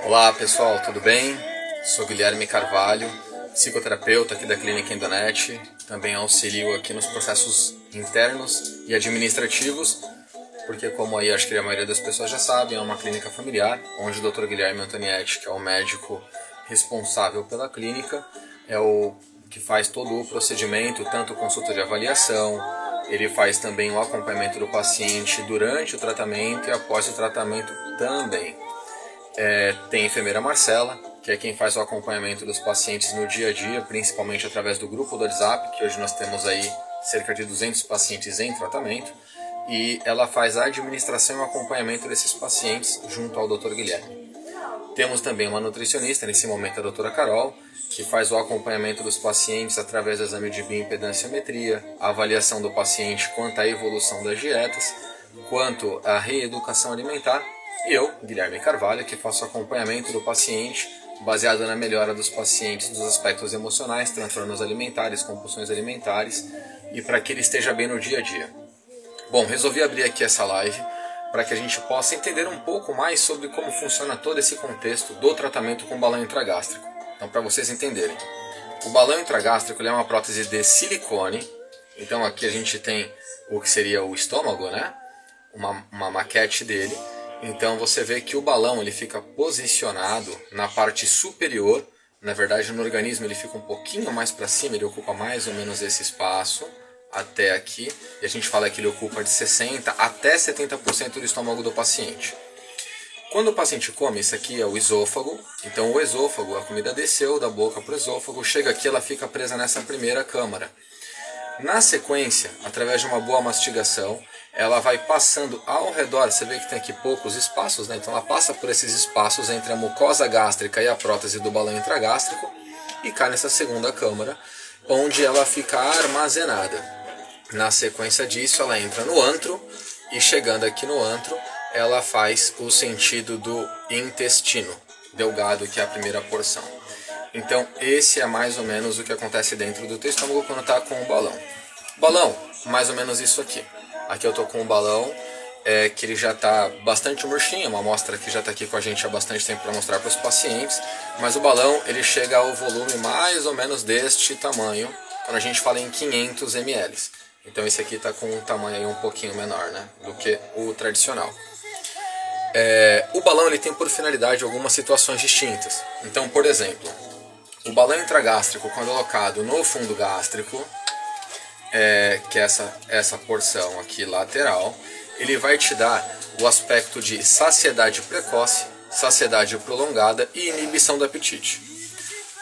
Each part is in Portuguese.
Olá pessoal, tudo bem? Sou Guilherme Carvalho, psicoterapeuta aqui da Clínica Endonet. Também auxilio aqui nos processos internos e administrativos, porque como aí acho que a maioria das pessoas já sabem, é uma clínica familiar, onde o Dr. Guilherme Antonietti, que é o médico responsável pela clínica, é o que faz todo o procedimento, tanto consulta de avaliação, ele faz também o acompanhamento do paciente durante o tratamento e após o tratamento também. Tem a enfermeira Marcela, que é quem faz o acompanhamento dos pacientes no dia a dia, principalmente através do grupo do WhatsApp, que hoje nós temos aí cerca de 200 pacientes em tratamento, e ela faz a administração e o acompanhamento desses pacientes junto ao Dr. Guilherme. Temos também uma nutricionista, nesse momento a doutora Carol, que faz o acompanhamento dos pacientes através do exame de bioimpedanciometria, a avaliação do paciente quanto à evolução das dietas, quanto à reeducação alimentar, e eu, Guilherme Carvalho, que faço o acompanhamento do paciente baseado na melhora dos pacientes dos aspectos emocionais, transtornos alimentares, compulsões alimentares, e para que ele esteja bem no dia a dia. Bom, resolvi abrir aqui essa live para que a gente possa entender um pouco mais sobre como funciona todo esse contexto do tratamento com balão intragástrico. Então, para vocês entenderem, o balão intragástrico é uma prótese de silicone. Então aqui a gente tem o que seria o estômago, né? Uma maquete dele. Então você vê que o balão ele fica posicionado na parte superior. Na verdade, no organismo ele fica um pouquinho mais para cima, ele ocupa mais ou menos esse espaço até aqui, e a gente fala que ele ocupa de 60% até 70% do estômago do paciente. Quando o paciente come, isso aqui é o esôfago, então o esôfago, a comida desceu da boca para o esôfago, chega aqui, ela fica presa nessa primeira câmara. Na sequência, através de uma boa mastigação, ela vai passando ao redor, você vê que tem aqui poucos espaços, né? Então ela passa por esses espaços entre a mucosa gástrica e a prótese do balão intragástrico e cai nessa segunda câmara, onde ela fica armazenada. Na sequência disso, ela entra no antro e chegando aqui no antro, ela faz o sentido do intestino delgado, que é a primeira porção. Então, esse é mais ou menos o que acontece dentro do teu estômago quando está com o balão. Balão, mais ou menos isso aqui. Aqui eu estou com o balão, que ele já está bastante murchinho, uma amostra que já está aqui com a gente há bastante tempo para mostrar para os pacientes, mas o balão ele chega ao volume mais ou menos deste tamanho, quando a gente fala em 500 ml. Então esse aqui está com um tamanho aí um pouquinho menor, né, do que o tradicional. O balão ele tem por finalidade algumas situações distintas. Então, por exemplo, o balão intragástrico, quando alocado no fundo gástrico, que é essa porção aqui lateral, ele vai te dar o aspecto de saciedade precoce, saciedade prolongada e inibição do apetite.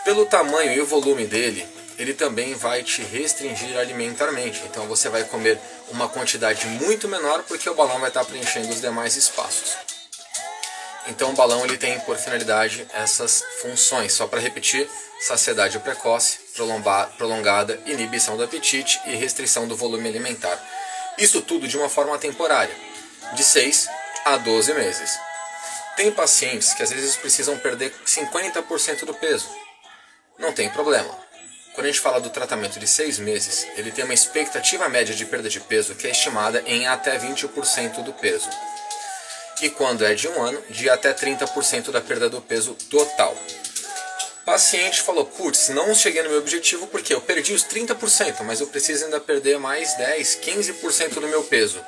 Pelo tamanho e o volume dele, ele também vai te restringir alimentarmente. Então você vai comer uma quantidade muito menor porque o balão vai estar preenchendo os demais espaços. Então o balão ele tem por finalidade essas funções. Só para repetir, saciedade precoce, prolongada, inibição do apetite e restrição do volume alimentar. Isso tudo de uma forma temporária, de 6 a 12 meses. Tem pacientes que às vezes precisam perder 50% do peso. Não tem problema. Quando a gente fala do tratamento de 6 meses, ele tem uma expectativa média de perda de peso que é estimada em até 20% do peso. E quando é de 1 ano, de até 30% da perda do peso total. O paciente falou, putz, não cheguei no meu objetivo porque eu perdi os 30%, mas eu preciso ainda perder mais 10, 15% do meu peso.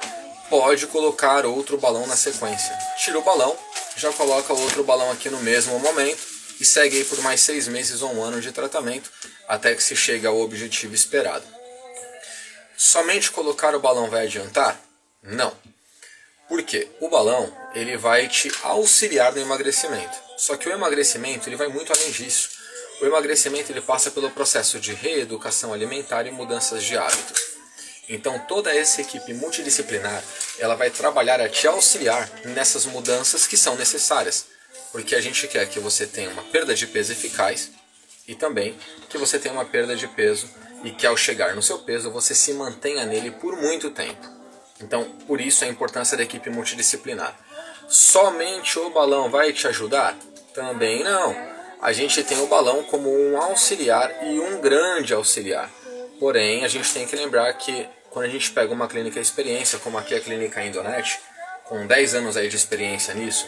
Pode colocar outro balão na sequência. Tira o balão, já coloca outro balão aqui no mesmo momento e segue aí por mais 6 meses ou 1 ano de tratamento até que se chegue ao objetivo esperado. Somente colocar o balão vai adiantar? Não. Por quê? O balão ele vai te auxiliar no emagrecimento. Só que o emagrecimento ele vai muito além disso. O emagrecimento ele passa pelo processo de reeducação alimentar e mudanças de hábitos. Então toda essa equipe multidisciplinar ela vai trabalhar a te auxiliar nessas mudanças que são necessárias. Porque a gente quer que você tenha uma perda de peso eficaz e também que você tenha uma perda de peso e que ao chegar no seu peso você se mantenha nele por muito tempo. Então, por isso a importância da equipe multidisciplinar. Somente o balão vai te ajudar? Também não. A gente tem o balão como um auxiliar e um grande auxiliar. Porém, a gente tem que lembrar que quando a gente pega uma clínica de experiência, como aqui a Clínica Endonet, com 10 anos aí de experiência nisso,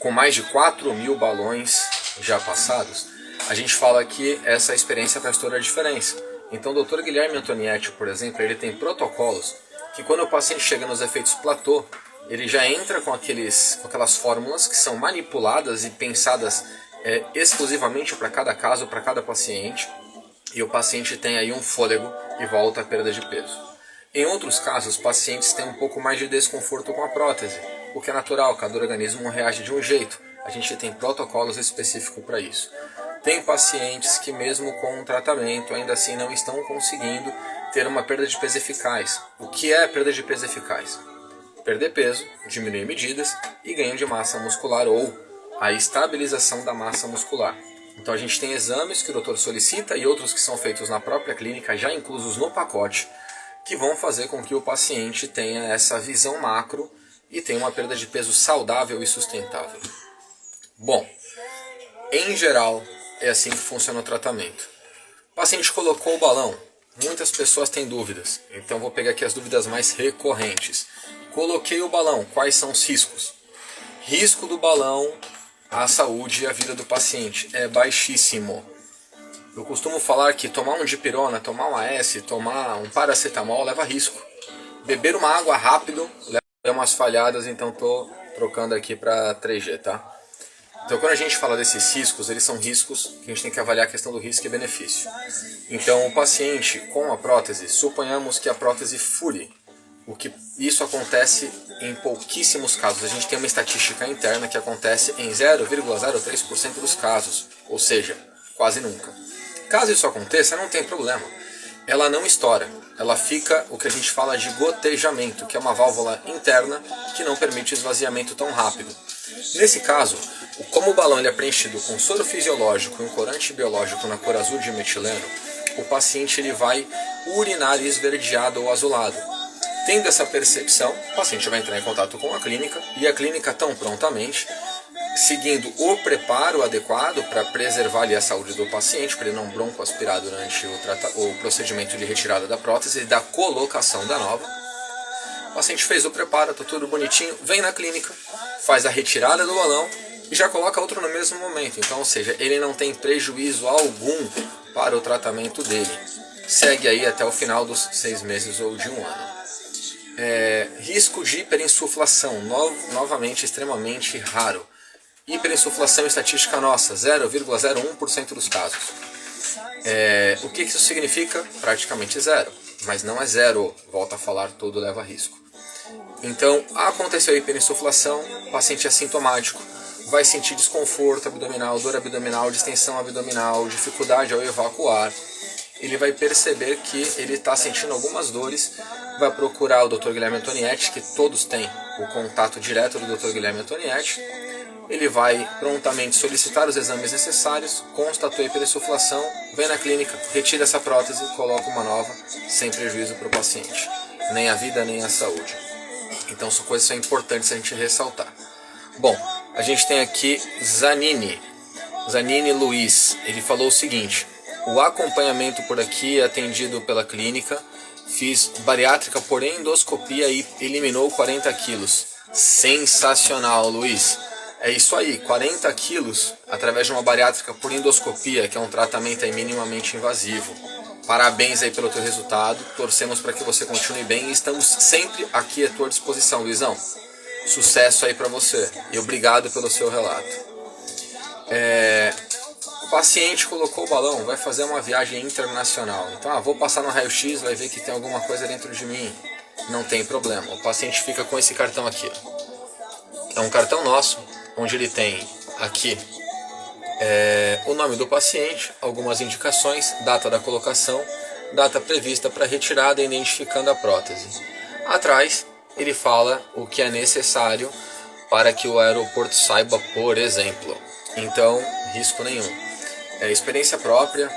com mais de 4.000 balões já passados, a gente fala que essa experiência faz toda a diferença. Então o Dr. Guilherme Antonietti, por exemplo, ele tem protocolos que quando o paciente chega nos efeitos platô, ele já entra com aquelas fórmulas que são manipuladas e pensadas exclusivamente para cada caso, para cada paciente, e o paciente tem aí um fôlego e volta à perda de peso. Em outros casos, os pacientes têm um pouco mais de desconforto com a prótese, o que é natural, cada organismo reage de um jeito. A gente tem protocolos específicos para isso. Tem pacientes que mesmo com um tratamento ainda assim não estão conseguindo ter uma perda de peso eficaz. O que é perda de peso eficaz? Perder peso, diminuir medidas e ganho de massa muscular ou a estabilização da massa muscular. Então a gente tem exames que o doutor solicita e outros que são feitos na própria clínica, já inclusos no pacote, que vão fazer com que o paciente tenha essa visão macro e tenha uma perda de peso saudável e sustentável. Bom, em geral, é assim que funciona o tratamento. O paciente colocou o balão. Muitas pessoas têm dúvidas, então vou pegar aqui as dúvidas mais recorrentes. Coloquei o balão, quais são os riscos? Risco do balão à saúde e à vida do paciente é baixíssimo. Eu costumo falar que tomar um dipirona, tomar um AS, tomar um paracetamol leva risco. Beber uma água rápido leva umas falhadas, então estou trocando aqui para 3G, tá? Então quando a gente fala desses riscos, eles são riscos que a gente tem que avaliar a questão do risco e benefício. Então o paciente com a prótese, suponhamos que a prótese fure. Isso acontece em pouquíssimos casos. A gente tem uma estatística interna que acontece em 0,03% dos casos, ou seja, quase nunca. Caso isso aconteça, não tem problema. Ela não estoura, ela fica o que a gente fala de gotejamento, que é uma válvula interna que não permite esvaziamento tão rápido. Nesse caso, como o balão ele é preenchido com soro fisiológico e um corante biológico na cor azul de metileno, o paciente ele vai urinar esverdeado ou azulado. Tendo essa percepção, o paciente vai entrar em contato com a clínica e a clínica tão prontamente, seguindo o preparo adequado para preservar ali a saúde do paciente, para ele não broncoaspirar durante o procedimento de retirada da prótese e da colocação da nova. O paciente fez o preparo, está tudo bonitinho, vem na clínica, faz a retirada do balão e já coloca outro no mesmo momento. Então, ou seja, ele não tem prejuízo algum para o tratamento dele. Segue aí até o final dos 6 meses ou de 1 ano. Risco de hiperinsuflação, novamente extremamente raro. Hiperinsuflação estatística nossa, 0,01% dos casos. O que isso significa? Praticamente zero, mas não é zero, volta a falar, tudo leva a risco. Então, aconteceu a hiperinsuflação, o paciente é assintomático, vai sentir desconforto abdominal, dor abdominal, distensão abdominal, dificuldade ao evacuar. Ele vai perceber que ele está sentindo algumas dores, vai procurar o Dr. Guilherme Antonietti, que todos têm o contato direto do Dr. Guilherme Antonietti. Ele vai prontamente solicitar os exames necessários, constatou a hiperinsuflação, vem na clínica, retira essa prótese, coloca uma nova, sem prejuízo para o paciente, nem a vida nem a saúde. Então são coisas que são importantes a gente ressaltar. Bom, a gente tem aqui Zanini Luiz, ele falou o seguinte: o acompanhamento por aqui é atendido pela clínica, fiz bariátrica por endoscopia e eliminou 40 quilos. Sensacional, Luiz! É isso aí, 40 quilos através de uma bariátrica por endoscopia, que é um tratamento aí minimamente invasivo. Parabéns aí pelo teu resultado, torcemos para que você continue bem e estamos sempre aqui à tua disposição, Luizão. Sucesso aí para você e obrigado pelo seu relato. O paciente colocou o balão, vai fazer uma viagem internacional. Então, vou passar no raio-x, vai ver que tem alguma coisa dentro de mim. Não tem problema, o paciente fica com esse cartão aqui. É um cartão nosso, onde ele tem aqui o nome do paciente, algumas indicações, data da colocação, data prevista para retirada, identificando a prótese. Atrás, ele fala o que é necessário para que o aeroporto saiba, por exemplo. Então, risco nenhum. Experiência própria,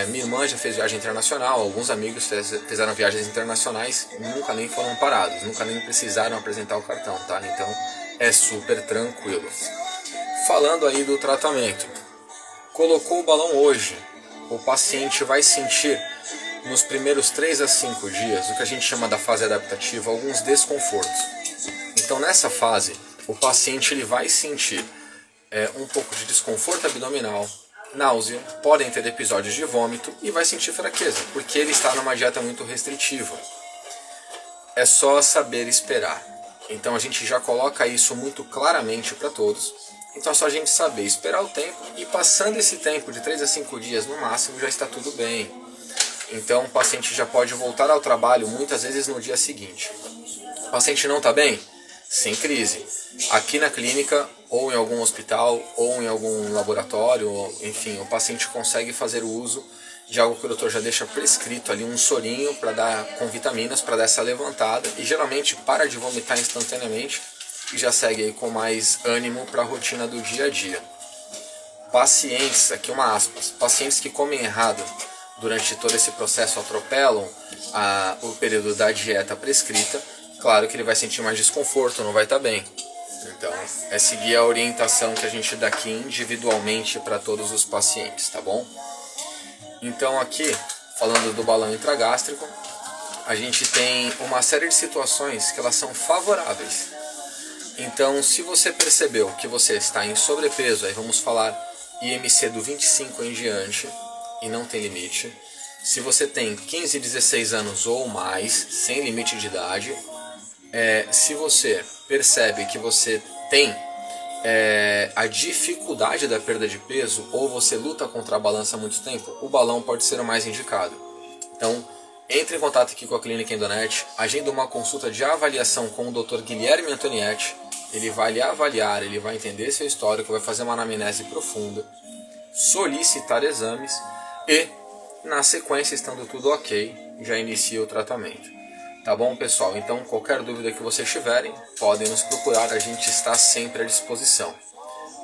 minha irmã já fez viagem internacional, alguns amigos fizeram viagens internacionais, nunca nem foram parados, nunca nem precisaram apresentar o cartão, tá? Então, é super tranquilo. Falando aí do tratamento, colocou o balão hoje, o paciente vai sentir nos primeiros 3 a 5 dias, o que a gente chama da fase adaptativa, alguns desconfortos. Então nessa fase, o paciente ele vai sentir um pouco de desconforto abdominal, náusea, podem ter episódios de vômito e vai sentir fraqueza, porque ele está numa dieta muito restritiva. É só saber esperar. Então a gente já coloca isso muito claramente para todos. Então é só a gente saber esperar o tempo e passando esse tempo de 3 a 5 dias no máximo já está tudo bem. Então o paciente já pode voltar ao trabalho muitas vezes no dia seguinte. O paciente não está bem? Sem crise. Aqui na clínica, ou em algum hospital, ou em algum laboratório, enfim, o paciente consegue fazer o uso de algo que o doutor já deixa prescrito ali, um sorinho para dar com vitaminas, para dar essa levantada, e geralmente para de vomitar instantaneamente e já segue aí com mais ânimo para a rotina do dia a dia. Pacientes, aqui uma aspas, pacientes que comem errado durante todo esse processo atropelam o período da dieta prescrita, claro que ele vai sentir mais desconforto, não vai estar bem. Então, é seguir a orientação que a gente dá aqui individualmente para todos os pacientes, tá bom? Então aqui, falando do balão intragástrico, a gente tem uma série de situações que elas são favoráveis. Então, se você percebeu que você está em sobrepeso, aí vamos falar IMC do 25 em diante, e não tem limite. Se você tem 15, 16 anos ou mais, sem limite de idade, se você percebe que você tem a dificuldade da perda de peso ou você luta contra a balança há muito tempo, o balão pode ser o mais indicado. Então, entre em contato aqui com a Clínica Endonet, agenda uma consulta de avaliação com o Dr. Guilherme Antonietti. Ele vai lhe avaliar, ele vai entender seu histórico, vai fazer uma anamnese profunda, solicitar exames e, na sequência, estando tudo ok, já inicia o tratamento. Tá bom, pessoal? Então, qualquer dúvida que vocês tiverem, podem nos procurar, a gente está sempre à disposição.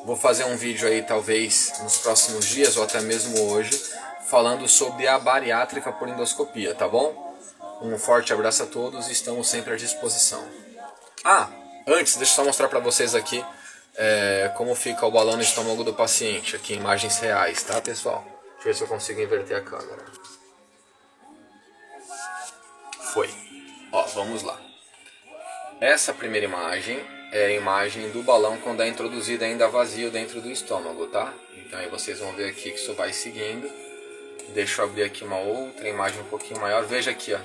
Vou fazer um vídeo aí, talvez, nos próximos dias, ou até mesmo hoje, falando sobre a bariátrica por endoscopia, tá bom? Um forte abraço a todos e estamos sempre à disposição. Antes, deixa eu só mostrar para vocês aqui como fica o balão no estômago do paciente, aqui em imagens reais, tá, pessoal? Deixa eu ver se eu consigo inverter a câmera. Foi. Ó, vamos lá. Essa primeira imagem é a imagem do balão quando é introduzido ainda vazio dentro do estômago, tá? Então aí vocês vão ver aqui que isso vai seguindo. Deixa eu abrir aqui uma outra imagem um pouquinho maior. Veja aqui, ó,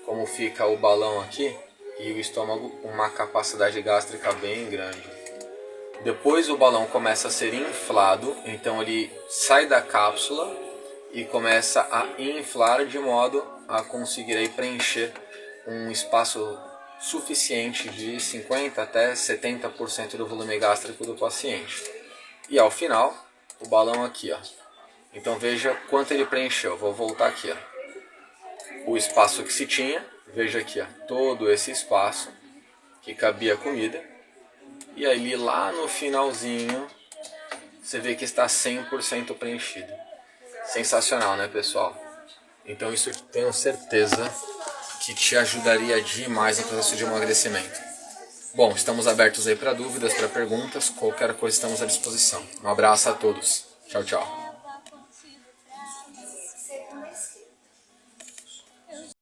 como fica o balão aqui e o estômago com uma capacidade gástrica bem grande. Depois o balão começa a ser inflado, então ele sai da cápsula e começa a inflar de modo a conseguir aí preencher um espaço suficiente de 50% até 70% do volume gástrico do paciente. E ao final, o balão aqui, ó. Então veja quanto ele preencheu. Vou voltar aqui, ó. O espaço que se tinha, veja aqui, ó, todo esse espaço que cabia a comida. E aí lá no finalzinho, você vê que está 100% preenchido. Sensacional, né, pessoal? Então isso eu tenho certeza que te ajudaria demais no processo de emagrecimento. Bom, estamos abertos aí para dúvidas, para perguntas, qualquer coisa estamos à disposição. Um abraço a todos. Tchau, tchau.